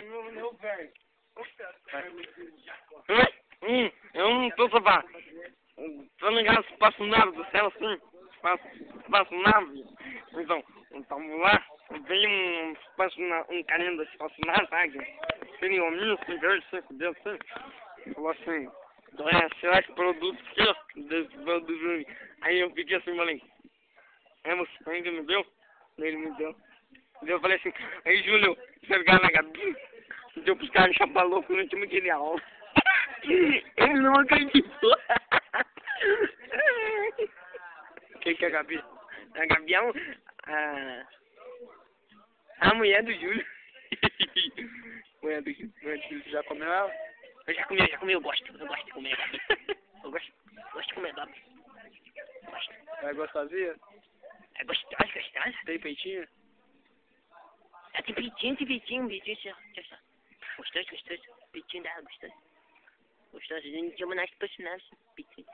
Não, velho. Eu não tô sofá. Tô ligado, espaço nave do céu, sim. Espaço nave. Então, vamos lá. Veio um carinha do espaço nave, sabe? Tem hominho, assim, verde, cinco dedos, assim. Falou assim, será que produto que desse produto? Aí eu fiquei assim, falei, você ainda me deu? Ele me deu. Eu falei assim, aí Júlio, você ligar na Gabi? Deu pros caras chapa louco no último dia de aula. Ele não acreditou. Quem que é a Gabi? A Gabi é a mulher do Júlio. Mulher do Júlio. Você já comeu ela? Eu já comi, eu gosto de comer a Gabi. Eu gosto de comer a Gabi. Gosto. É gostosinha? É gostosa. Tem peitinho? É, tem peitinho, gostoso. Peitinho dela, gostoso. Gostoso, a gente chama nós personagens, peitinho.